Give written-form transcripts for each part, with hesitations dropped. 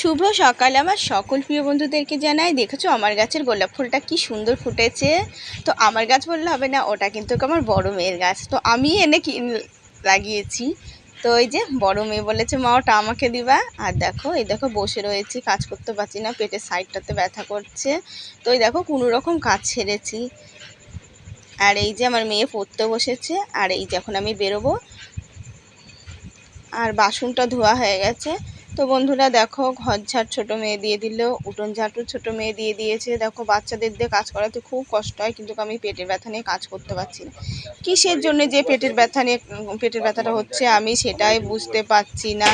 শুভ সকাল আমার সকল প্রিয় বন্ধুদেরকে জানাই। দেখেছো আমার গাছের গোলাপ ফুলটা কি সুন্দর ফুটেছে। তো আমার গাছ বললে হবে না, ওটা কিন্তু আমার বড় মেয়ের গাছ, তো আমি এনে লাগিয়েছি। তো ওই যে বড় মেয়ে বলেছে মা ওটা আমাকে দিবা। আর দেখো এই দেখো বসে রয়েছি, কাজ করতে পারছি না, পেটের সাইডটাতে ব্যথা করছে। তো এই দেখো কোনো রকম কাজ ছেড়েছি। আর এই যে আমার মেয়ে পড়তে বসেছে। আর এই যে এখন আমি বেরোবো। আর বাসনটা ধোয়া হয়ে গেছে। তো বন্ধুরা দেখো ঘর ঝাড় ছোটো মেয়ে দিয়ে দিল, উঠোন ঝাড়ু ছোটো মেয়ে দিয়ে দিয়েছে। দেখো বাচ্চাদের দিয়ে কাজ করাতে খুব কষ্ট হয়, কিন্তু আমি পেটের ব্যথা নিয়ে কাজ করতে পারছি না। কিসের জন্য যে পেটের ব্যথাটা হচ্ছে আমি সেটাই বুঝতে পারছি না।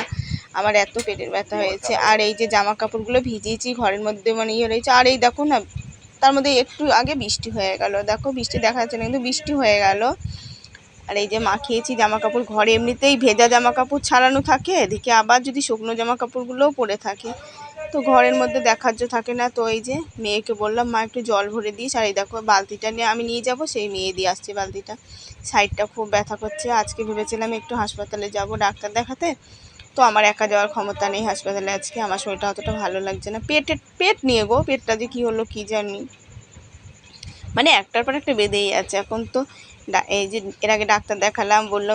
আমার এত পেটের ব্যথা হয়েছে। আর এই যে জামা কাপড়গুলো ভিজিয়েছি ঘরের মধ্যে, মানে ইয়ে রয়েছে। আর এই দেখো না, তার মধ্যে একটু আগে বৃষ্টি হয়ে গেল। দেখো বৃষ্টি দেখা যাচ্ছে না, কিন্তু বৃষ্টি হয়ে গেল। আর এই যে মাখিয়েছি জামা কাপড়, ঘরে এমনিতেই ভেজা জামা কাপড় ছাড়ানো থাকে, এদিকে আবার যদি শুকনো জামা কাপড়গুলোও পরে থাকে, তো ঘরের মধ্যে দেখার থাকে না। তো এই যে মেয়েকে বললাম মা একটু জল ভরে দিস। আর এই দেখো বালতিটা নিয়ে আমি নিয়ে যাব, সেই মেয়ে দিয়ে আসছে বালতিটা। সাইডটা খুব ব্যথা করছে। আজকে ভেবেছিলাম একটু হাসপাতালে যাব ডাক্তার দেখাতে, তো আমার একা যাওয়ার ক্ষমতা নেই হাসপাতালে আজকে, আমার শরীরটা অতটা ভালো লাগছে না। পেট নিয়ে গো, পেটটা যে কী হলো কী জানি, মানে একটার পর একটা বেঁধেই আছে এখন। তো এই যে এর আগে ডাক্তার দেখালাম, বললো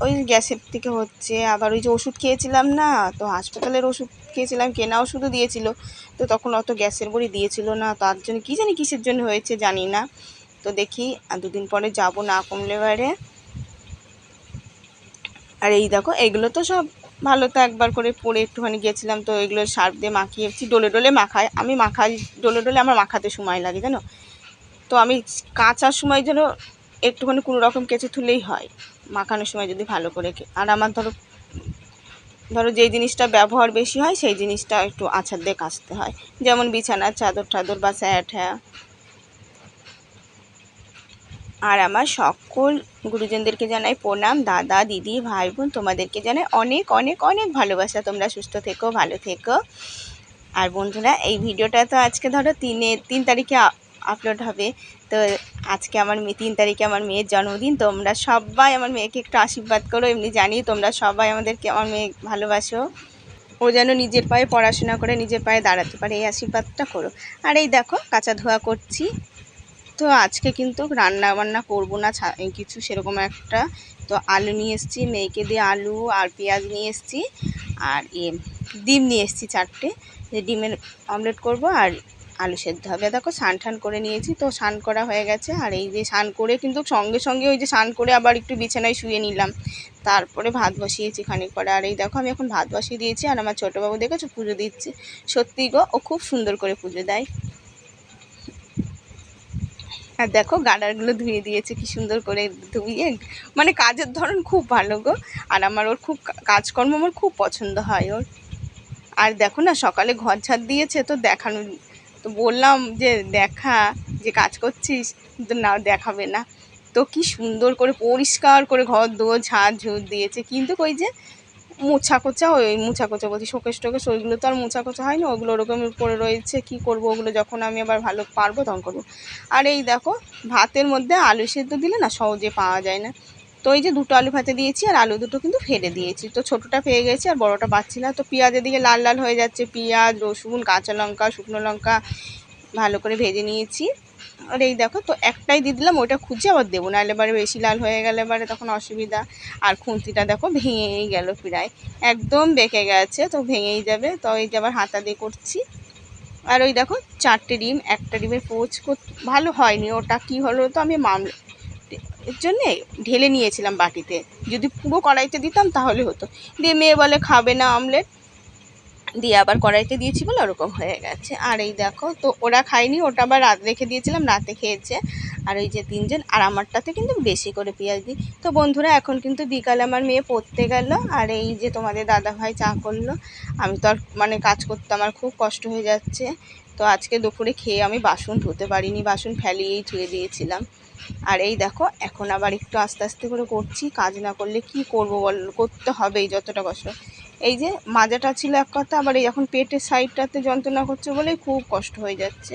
ওই গ্যাসের থেকে হচ্ছে। আবার ওই যে ওষুধ খেয়েছিলাম না, তো হাসপাতালের ওষুধ খেয়েছিলাম, কেনা ওষুধও দিয়েছিল, তো তখন অত গ্যাসের বড়ি দিয়েছিল না, তার জন্য কী জানি কিসের জন্য হয়েছে জানি না। তো দেখি আর দুদিন পরে যাব, না কমলে বাইরে। আর এই দেখো এগুলো তো সব ভালো, তো একবার করে পরে একটুখানি গেছিলাম, তো এগুলো সার্ফ দিয়ে মাখিয়েছি। ডলে ডলে মাখাই, আমি মাখাই ডলে ডলে, আমার মাখাতে সময় লাগে জানো। তো আমি কাচার সময় যেন একটুখানি কোনো রকম কেচে তুলেই হয়, মাখানোর সময় যদি ভালো করে। আর আমার ধরো যেই জিনিসটা ব্যবহার বেশি হয় সেই জিনিসটা একটু আছাড় দিয়ে কাচতে হয়, যেমন বিছানার চাদর টাদর বা স্যাট। আর আমার সকল গুরুজনদেরকে জানাই প্রণাম, দাদা দিদি ভাই বোন তোমাদেরকে জানাই অনেক অনেক অনেক ভালোবাসা। তোমরা সুস্থ থেকো, ভালো থেকো। আর বন্ধুরা এই ভিডিওটা তো আজকে ধরো 3 তারিখে আপলোড হবে। তো আজকে আমার 3 তারিখে আমার মেয়ের জন্মদিন। তোমরা সবাই আমার মেয়েকে একটু আশীর্বাদ করো। এমনি জানি তোমরা সবাই আমার মেয়ে ভালোবাসো, ও যেন নিজের পায়ে পড়াশোনা করে নিজের পায়ে দাঁড়াতে পারে, এই আশীর্বাদটা করো। আর এই দেখো কাঁচা ধোয়া করছি। তো আজকে কিন্তু রান্না বান্না করবো না কিছু সেরকম একটা। তো আলু নিয়ে এসেছি, মেয়েকে দিয়ে আলু আর পেঁয়াজ নিয়ে এসেছি। আর ডিম নিয়ে এসেছি 4টে, যে ডিমের অমলেট করব আর আলু সেদ্ধ হবে। দেখো স্নান টান করে নিয়েছি, তো স্নান করা হয়ে গেছে। আর এই যে স্নান করে কিন্তু সঙ্গে সঙ্গে ওই যে স্নান করে আবার একটু বিছানায় শুয়ে নিলাম, তারপরে ভাত বসিয়েছি খানিক পরে। আর এই দেখো আমি এখন ভাত বসিয়ে দিয়েছি। আর আমার ছোটোবাবু দেখেছো পুজো দিচ্ছে, সত্যি গো ও খুব সুন্দর করে পুজো দেয়। আর দেখো গাডারগুলো ধুয়ে দিয়েছে কি সুন্দর করে ধুয়ে, মানে কাজের ধরন খুব ভালো গো। আর আমার ওর খুব কাজকর্ম আমার খুব পছন্দ হয় ওর। আর দেখো না সকালে ঘর ঝাড় দিয়েছে, তো দেখানো, তো বললাম যে দেখা, যে কাজ করছিস, তো না দেখাবে না। তো কি সুন্দর করে পরিষ্কার করে ঘর দোর ঝাড় ঝুড় দিয়েছে, কিন্তু ওই যে মোছা কোচা বলছি শোকেশ টোকেশ, ওইগুলো তো আর মোছা কোচা হয় না, ওগুলো ওরকমই পড়ে রয়েছে। কি করব ওগুলো, যখন আমি আবার ভালো পারবো তখন করবো। আর এই দেখো ভাতের মধ্যে আলু সেদ্ধ দিলে না সহজে পাওয়া যায় না, তো এই যে 2টো আলু ভাতে দিয়েছি, আর আলু দুটো কিন্তু ফেলে দিয়েছি। তো ছোটোটা পেয়ে গেছি আর বড়োটা পাচ্ছি না। তো পেঁয়াজের দিকে লাল লাল হয়ে যাচ্ছে, পেঁয়াজ রসুন কাঁচা লঙ্কা শুকনো লঙ্কা ভালো করে ভেজে নিয়েছি। আর এই দেখো তো একটাই দিয়ে দিলাম, ওইটা খুঁজে আবার দেবো, নাহলে এবারে বেশি লাল হয়ে গেলে এবারে তখন অসুবিধা। আর খুন্তিটা দেখো ভেঙেই গেল, প্রায় একদম বেঁকে গেছে, তো ভেঙেই যাবে। তো এই যে আবার হাতা দিয়ে করছি। আর ওই দেখো 4টে ডিম, একটা ডিমের পোচ ভালো হয়নি, ওটা কি হলো, তো আমি এর জন্যে ঢেলে নিয়েছিলাম বাটিতে, যদি পুরো কড়াইতে দিতাম তাহলে হতো। দিয়ে মেয়ে বলে খাবে না অমলেট, দিয়ে আবার কড়াইতে দিয়েছি বলে ওরকম হয়ে গেছে। আর এই দেখো তো ওরা খায়নি, ওটা আবার রাত রেখে দিয়েছিলাম, রাতে খেয়েছে। আর ওই যে 3জন, আর আমারটাতে কিন্তু বেশি করে পেঁয়াজ দিই। তো বন্ধুরা এখন কিন্তু বিকালে আমার মেয়ে পড়তে গেল। আর এই যে তোমাদের দাদা ভাই চা করলো। আমি তো আর মানে কাজ করতে আমার খুব কষ্ট হয়ে যাচ্ছে, তো আজকে দুপুরে খেয়ে আমি বাসন ধুতে পারিনি, বাসন ফেলিয়েই ধুয়ে দিয়েছিলাম। আর এই দেখো এখন আবার একটু আস্তে আস্তে করে করছি, কাজ না করলে কি করবো বল, করতে হবেই যতটা কষ্ট। এই যে মাজাটা ছিল এক কথা, আবার এই এখন পেটের সাইডটাতে যন্ত্রণা করছে বলেই খুব কষ্ট হয়ে যাচ্ছে।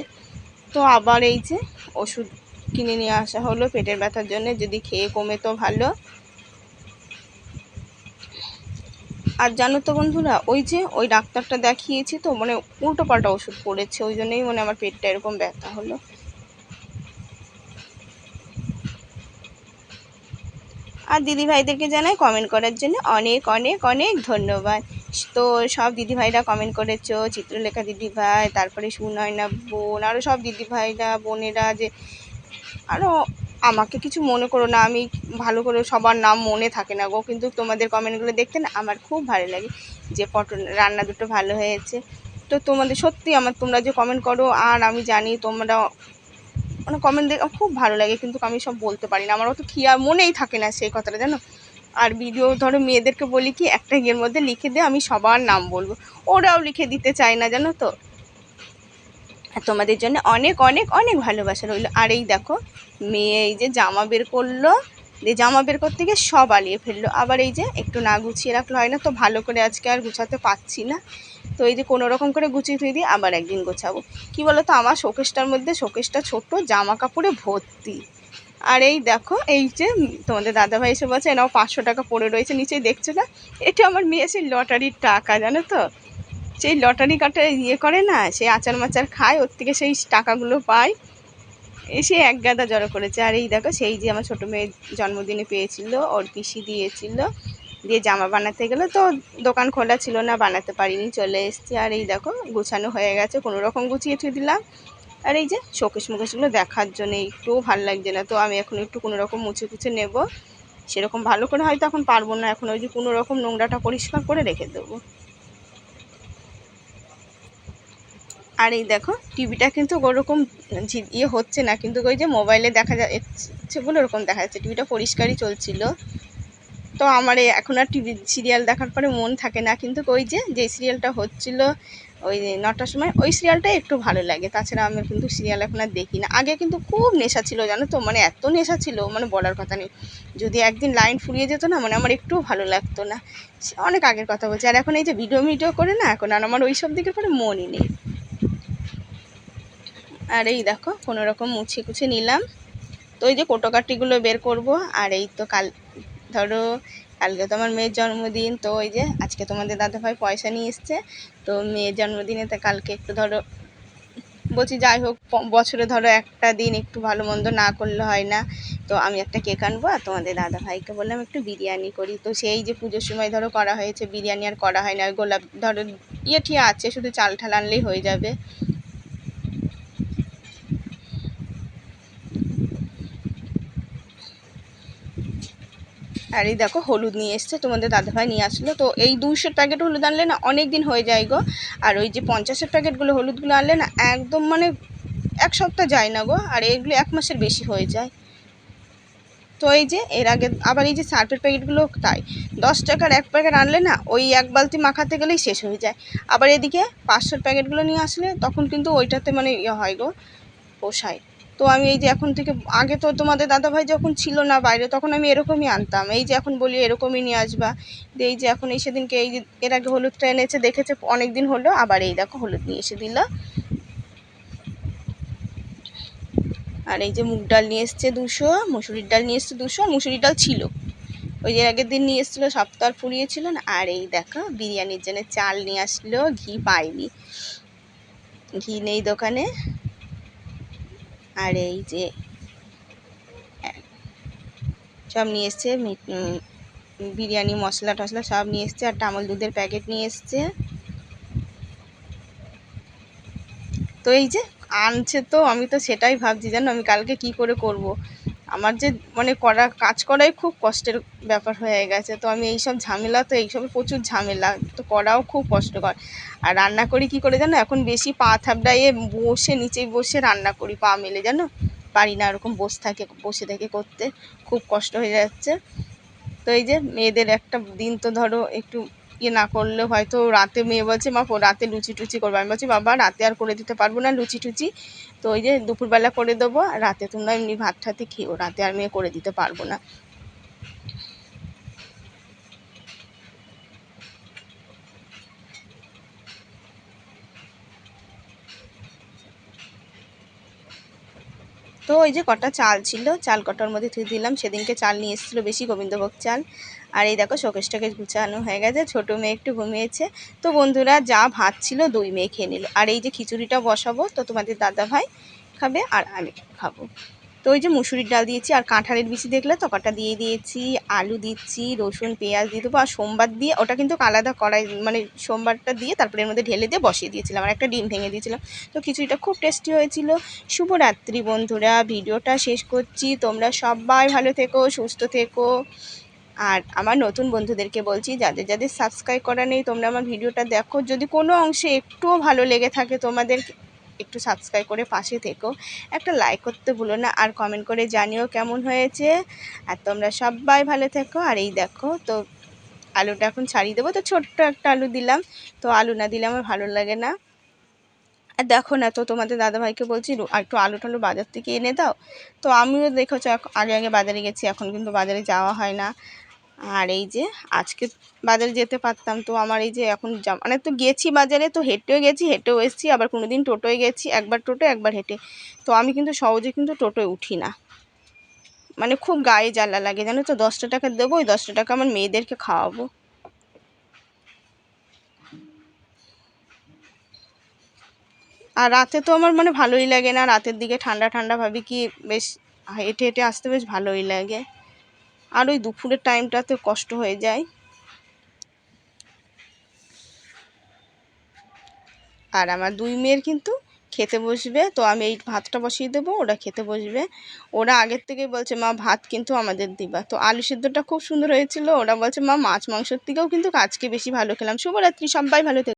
তো আবার এই যে ওষুধ কিনে নিয়ে আসা হলো পেটের ব্যথার জন্য, যদি খেয়ে কমে তো ভালো। আর জানো তো বন্ধুরা, ওই যে ওই ডাক্তারটা দেখিয়েছি তো, মানে উল্টো পাল্টা ওষুধ পড়েছে, ওই জন্যই মানে আমার পেটটা এরকম ব্যথা হলো। আর দিদিভাইদেরকে জানাই কমেন্ট করার জন্য অনেক অনেক অনেক ধন্যবাদ। তো সব দিদিভাইরা কমেন্ট করেছো, চিত্রলেখা দিদিভাই, তারপরে সুনয়না বোন, আরও সব দিদিভাইরা বোনেরা, যে আরও আমাকে কিছু মনে করো না, আমি ভালো করে সবার নাম মনে থাকে না গো, কিন্তু তোমাদের কমেন্টগুলো দেখতে না আমার খুব ভালো লাগে, যে পটল রান্না দুটো ভালো হয়েছে। তো তোমাদের সত্যি আমার তোমরা যে কমেন্ট করো, আর আমি জানি তোমরা মানে কমেন্ট দেখে খুব ভালো লাগে, কিন্তু আমি সব বলতে পারি না, আমার অত খেয়াল মনেই থাকে না সেই কথাটা, জানো। আর ভিডিও ধরো মেয়েদেরকে বলি কি একটা ইয়ের মধ্যে লিখে দে, আমি সবার নাম বলবো, ওরাও লিখে দিতে চায় না, জানো তো। আর তোমাদের জন্য অনেক অনেক অনেক ভালোবাসা রইলো। আর এই দেখো মেয়ে এই যে জামা বের করলো, যে জামা বের করতে গিয়ে সব আলিয়ে ফেললো, আবার এই যে একটু না গুছিয়ে রাখলো হয় না, তো ভালো করে আজকে আর গুছাতে পারছি না, তো এই যে কোনো রকম করে গুছিয়ে থুয়ে দিয়ে আবার একদিন গোছাবো। কি বলো তো, আমার শোকেসটার মধ্যে, শোকেসটা ছোট, জামা কাপড়ে ভর্তি। আর এই দেখো এই যে তোমাদের দাদাভাই এসে বলছে নাও 500 টাকা পড়ে রয়েছে নিচেই, দেখছো না, এটা আমার মেয়ে সেই লটারির টাকা, জানো তো। সেই লটারি কাটে ইয়ে করে না, সেই আচার মাচার খায়, ওর থেকে সেই টাকাগুলো পায়, এসে এক গাদা জড়ো করেছে। আর এই দেখো সেই যে আমার ছোটো মেয়ের জন্মদিনে পেয়েছিল, ওর পিসি দিয়েছিল, দিয়ে জামা বানাতে গেলো, তো দোকান খোলা ছিল না, বানাতে পারিনি, চলে এসেছি। আর এই দেখো গুছানো হয়ে গেছে, কোনো রকম গুছিয়ে থুয়ে দিলাম। আর এই যে শোকেশ মুকেশগুলো দেখার জন্য একটুও ভালো লাগছে না, তো আমি এখন একটু কোনো রকম মুছে কুছে নেবো, সেরকম ভালো করে হয়তো এখন পারবো না, এখন ওই যে কোনো রকম নোংরাটা পরিষ্কার করে রেখে দেবো। আর এই দেখো টিভিটা কিন্তু ওরকম ইয়ে হচ্ছে না, কিন্তু ওই যে মোবাইলে দেখা যাচ্ছে বলে ওরকম দেখা যাচ্ছে, টিভিটা পরিষ্কারই চলছিল। তো আমার এখন আর টিভি সিরিয়াল দেখার পরে মন থাকে না, কিন্তু ওই যে যে সিরিয়ালটা হচ্ছিল ওই 9টার সময়, ওই সিরিয়ালটাই একটু ভালো লাগে, তাছাড়া আমি কিন্তু সিরিয়াল এখন আর দেখি না। আগে কিন্তু খুব নেশা ছিল, জানো তো, মানে এত নেশা ছিল মানে বলার কথা নেই, যদি একদিন লাইন ফুরিয়ে যেত না, মানে আমার একটুও ভালো লাগতো না, অনেক আগের কথা বলছি। আর এখন এই যে ভিডিও করে না, এখন আর আমার ওই সব দিকের পরে মনই নেই। আর এই দেখো কোনো রকম মুছে কুছে নিলাম, তো এই যে কোটোকাটিগুলো বের করব। আর এই তো কাল ধরো কালকে তো আমার মেয়ের জন্মদিন, তো ওই যে আজকে তোমাদের দাদাভাই পয়সা নিয়ে এসছে, তো মেয়ের জন্মদিনে তো কালকে একটু ধরো বলছি যাই হোক, বছরে ধরো একটা দিন একটু ভালো মন্দ না করলে হয় না, তো আমি একটা কেক আনবো, আর তোমাদের দাদাভাইকে বললাম একটু বিরিয়ানি করি, তো সেই যে পুজোর সময় ধরো করা হয়েছে, বিরিয়ানি আর করা হয় না, ওই গোলাপ ধরো ইয়ে ঠিক আছে, শুধু চাল ঠাল আনলেই হয়ে যাবে। আর এই দেখো হলুদ নিয়ে এসছে, তোমাদের দাদাভাই নিয়ে আসলো, তো এই 200 প্যাকেট হলুদ আনলে না অনেক দিন হয়ে যায় গো, আর ওই যে 50-এর প্যাকেটগুলো হলুদগুলো আনলে না একদম মানে 1 সপ্তাহ যায় না গো, আর এইগুলো 1 মাসের বেশি হয়ে যায়। তো এই যে এর আগে আবার এই যে সার্ফের প্যাকেটগুলো তাই, 10 টাকার 1 প্যাকেট আনলে না ওই 1 বালতি মাখাতে গেলেই শেষ হয়ে যায়, আবার এদিকে 500-এর প্যাকেটগুলো নিয়ে আসলে তখন কিন্তু ওইটাতে মানে ইয়ে হয় গো, পোষায়। তো আমি এই যে এখন থেকে, আগে তো তোমাদের দাদাভাই যখন ছিল না বাইরে, তখন আমি এরকমই আনতাম, এই যে এখন বলি এরকমই নিয়ে আসবা, এই যে এখন এই সেদিনকে এই যে এর আগে হলুদটা এনেছে, দেখেছে অনেক দিন হলো, আবার এই দেখো হলুদ নিয়ে এসে দিল। আর এই যে মুগ ডাল নিয়ে এসছে 200, মুসুরির ডাল নিয়ে এসছে 200, মুসুরির ডাল ছিল ওই যে আগের দিন নিয়ে এসেছিলো, সপ্তাহ ফুরিয়েছিল না। আর এই দেখো বিরিয়ানির জন্য চাল নিয়ে আসলো, ঘি পাইনি, ঘি নেই দোকানে। আর এই যে সব নিয়ে এসছে, বিরিয়ানি মশলা টশলা সব নিয়ে এসছে, আর আমুল দুধের প্যাকেট নিয়ে এসছে। তো এই যে আনছে, তো আমি তো সেটাই ভাবছি, জানো আমি কালকে কি করে করব, আমার যে মানে কাজ করাই খুব কষ্টের ব্যাপার হয়ে গেছে, তো আমি এইসব ঝামেলা, তো এইসবে প্রচুর ঝামেলা, তো করাও খুব কষ্টকর। আর রান্না করি কি করে জানো, এখন বেশি পা থাবড়াইয়ে বসে নিচেই বসে রান্না করি, পা মেলে, জানো পারি না ওরকম বসে থেকে করতে, খুব কষ্ট হয়ে যাচ্ছে। তো এই যে মেয়েদের একটা দিন তো ধরো একটু ইয়ে না করলে হয়তো, রাতে মেয়ে বলছে মা রাতে লুচি টুচি করবো, আমি বলছি বাবা রাতে আর করে দিতে পারবো না লুচি টুচি, তো ওই যে দুপুরবেলা করে দেবো, রাতে তোমরা এমনি ভাত ঠাতে খেও, রাতে আর মেয়ে করে দিতে পারবো না। তো ওই যে কটা চাল ছিল, চাল কটার মধ্যে ধুয়ে দিলাম। সেদিনকে চাল নিয়ে এসেছিলো বেশি, গোবিন্দভোগ চাল। আর এই দেখো শোকেস টোকেস গুছানো হয়ে গেছে, ছোটো মেয়ে একটু ঘুমিয়েছে। তো বন্ধুরা যা ভাত ছিল 2 মেয়ে খেয়ে নিল। আর এই যে খিচুড়িটা বসাবো, তো তোমাদের দাদা ভাই খাবে আর আমি খাবো। তো ওই যে মুসুরির ডাল দিয়েছি, আর কাঁঠালের বিচি দেখলে তো কটা দিয়ে দিয়েছি, আলু দিচ্ছি, রসুন পেঁয়াজ দিয়ে দেবো। আর সোমবার দিয়ে ওটা কিন্তু আলাদা কড়াই, মানে সোমবারটা দিয়ে তারপরে এর মধ্যে ঢেলে দিয়ে বসিয়ে দিয়েছিলাম, আর একটা ডিম ভেঙে দিয়েছিলাম। তো খিচুড়িটা খুব টেস্টি হয়েছিল। শুভরাত্রি বন্ধুরা, ভিডিওটা শেষ করছি। তোমরা সবাই ভালো থেকো, সুস্থ থেকো। আর আমার নতুন বন্ধুদেরকে বলছি, যাদের যাদের সাবস্ক্রাইব করা নেই, তোমরা আমার ভিডিওটা দেখো। যদি কোনো অংশে একটুও ভালো লেগে থাকে তোমাদের, একটু সাবস্ক্রাইব করে পাশে থেকো, একটা লাইক করতে ভুলো না, আর কমেন্ট করে জানিও কেমন হয়েছে। আর তোমরা সবাই ভালো থেকো। আর এই দেখো, তো আলুটা এখন ছাড়িয়ে দেবো। তো ছোট্ট একটা আলু দিলাম, তো আলু না দিলে আমার ভালো লাগে না। আর দেখো না, তো তোমাদের দাদাভাইকে বলছি একটু আলু টালু বাজার থেকে এনে দাও। তো আমিও দেখেছো আগে আগে বাজারে গেছি, এখন কিন্তু বাজারে যাওয়া হয় না। আর এই যে আজকে বাজারে যেতে পারতাম, তো আমার এই যে এখন মানে তো গেছি বাজারে, তো হেঁটেও গেছি, হেঁটেও এসেছি, আবার কোনো দিন টোটোয় গেছি, একবার টোটো একবার হেঁটে। তো আমি কিন্তু সহজে কিন্তু টোটোয় উঠি না, মানে খুব গায়ে জ্বালা লাগে জানো তো। 10টা টাকা দেবো, ওই 10টা টাকা আমার মেয়েদেরকে খাওয়াবো। আর রাতে তো আমার মানে ভালোই লাগে না, রাতের দিকে ঠান্ডা ঠান্ডা ভাবি কি বেশ হেঁটে হেঁটে আসতে বেশ ভালোই লাগে। আর ওই দুপুরের টাইমটাতে কষ্ট হয়ে যায়। আর আমার 2 মেয়ের কিন্তু খেতে বসবে, তো আমি এই ভাতটা বসিয়ে দেবো, ওরা খেতে বসবে। ওরা আগের থেকেই বলছে মা ভাত কিন্তু আমাদের দিবা। তো আলু সেদ্ধটা খুব সুন্দর হয়েছিল। ওরা বলছে মা মাছ মাংসের থেকেও কিন্তু আজকে বেশি ভালো খেলাম। শুভরাত্রি, সবাই ভালো থেকো।